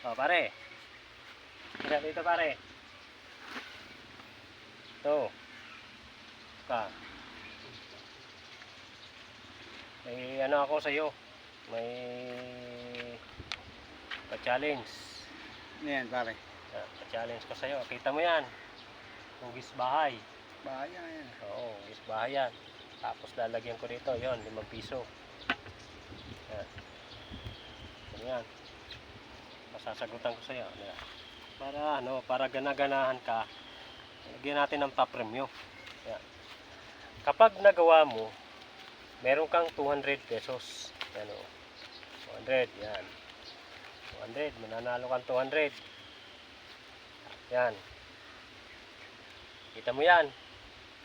O, pare. Tingnan dito, pare. Ito. Ka. May ano ako sa iyo. May pa-challenge. Ano yan, pare? Pa-challenge ko sa iyo. Kita mo 'yan. Hugis bahay. Bahaya yan. Oo, hugis bahay yan. Tapos lalagyan ko dito, 'yon, 5 piso. Yan. Yan. Masasagutan ko sa iyo. Para ano, para gana-ganahan ka. Lagyan natin ng pa-premyo. Yan. Kapag nagawa mo, meron kang 200 pesos. Yan o. 200, yan. 200, mananalo kang 200. Yan. Kita mo yan.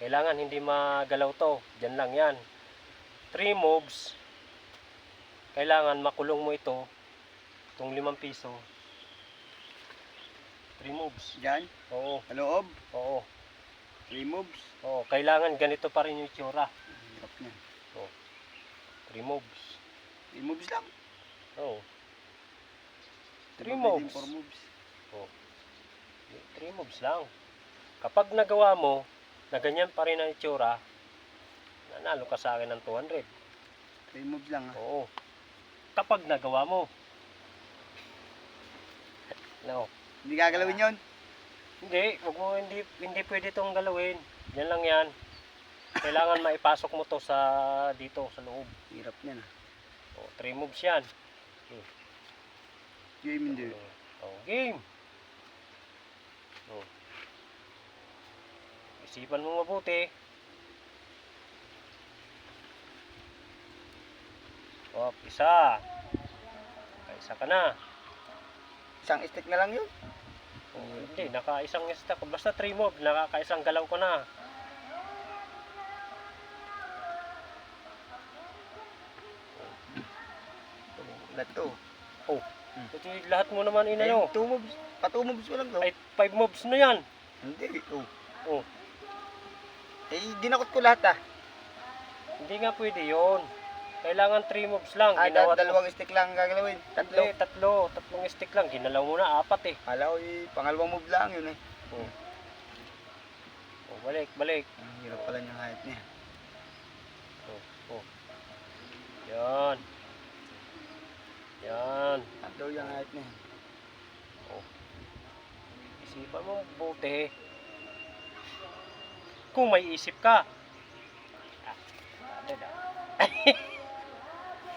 Kailangan hindi magalaw to. Diyan lang yan. 3 moves. Kailangan makulong mo ito. Itong 5 piso. 3 moves. Diyan? Oo. Sa loob? Oo. 3 moves? Oo. Kailangan ganito pa rin yung itsura. Hirap niya. 3 moves. 3 moves lang? Oo. 3 Diba moves. pwedeng 4 moves? 3 moves lang. Kapag nagawa mo, na ganyan pa rin ang itsura, nanalo ka sa akin ng 200. 3 moves lang ha? Oo. Kapag nagawa mo. No. Hindi gagalawin yun? Hindi, wag mo, hindi pwede itong galawin. Yan lang yan. Kailangan maipasok mo to sa dito sa loob. Hirap niya na. 3 moves yan. Game hindi. Game. Isipan mo mabuti. Isa. Isa ka na. Isang stick na lang yun? Hindi, naka-isang stack. Basta 3 moves, nakaka-isang galaw ko na. Lahat to. Ito lahat mo naman inano. 2 moves. Pa 2 moves ko lang to. Ay, 5 moves na yan. Hindi. Oh. Eh, dinakot ko lahat ah. Hindi nga pwede yon. Kailangan 3 moves lang. Ah, dalawang stick lang gagalawin. Tatlo. Hindi, tatlong stick lang. Ginalaw mo na 4 eh. Kala ko pangalawang move lang yun eh. Balik. Ang hirap pala niyang hayat niya. Yan. Yan. Tatlo yung hayat niya. Isipan mo mabuti. Kung may isip ka.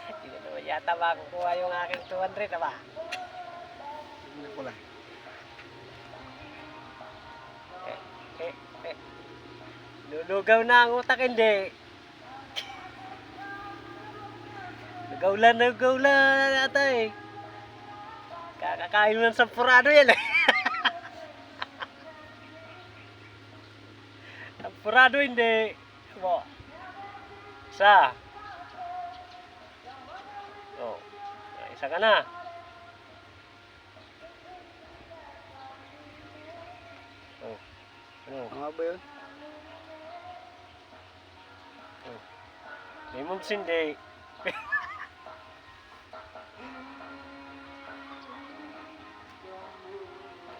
Hindi na naman yata makukuha yung aking 200 ba? Hindi ko lang. Lulugaw na ang utak, hindi. Lugaw lang ata eh. Kakakain mo ng sampurado yan eh. Sampurado hindi. Isa. Isa ka na. Ano ba yun? May moves hindi.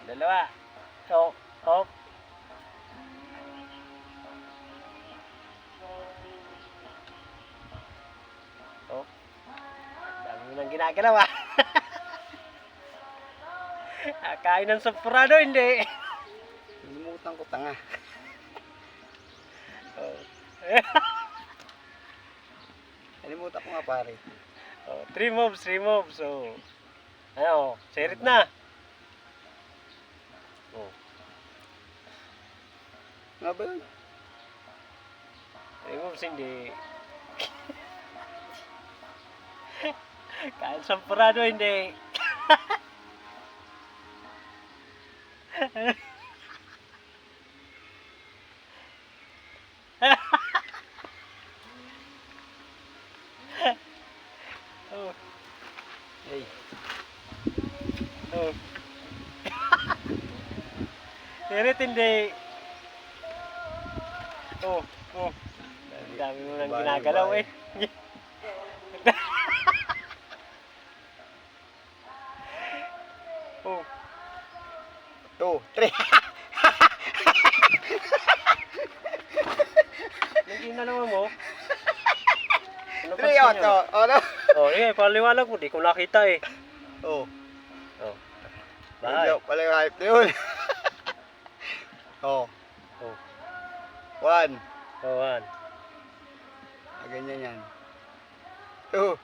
Dalawa. Hop. Dami mo nang ginagalaw ah. Kain ng sampurado, hindi. Nalimutan ko tanga. Nalimutan ko nga pare. 3 moves. Ayo, serit na. Ano ba yun? 3 moves hindi. Kain sampurado, hindi. Serit hindi. Dami mo nang ginagalaw eh. 3. Hindi na naman mo. Ano 3, pansin to. nyo? Ano? Oh, paliwanag mo. Di ko nakita eh. Oh. Oh. Bahay. Pala yung hype na yun. Oh. Oh. 1. Oh, 1. Ganyan yan. 2.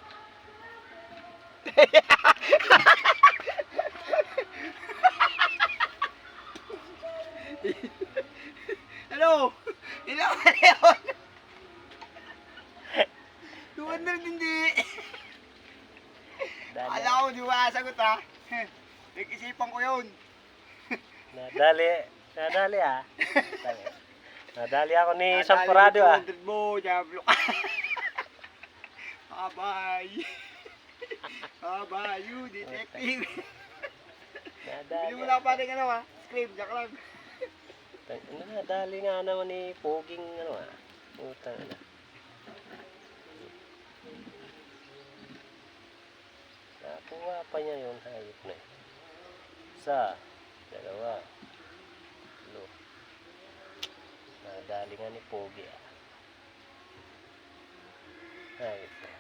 Ano? Ilang na yun? 200 hindi. Dali. Alam ko, di ba sagot ha? Nag-isipan ko yun. Nadali ah. Nadali ako ni Samporado ah. 200 mo, Diablo ka. Abay. Abay, you detective. Bili mo Nadali. lang pati ano ha? Scream, jack lang. Nadali nga naman ni Poging ano ah. Utang na. Nakuha pa niya yung hayop na yun. 1, 2, 3. Nadali nga ni Pogi ah. Hayop na.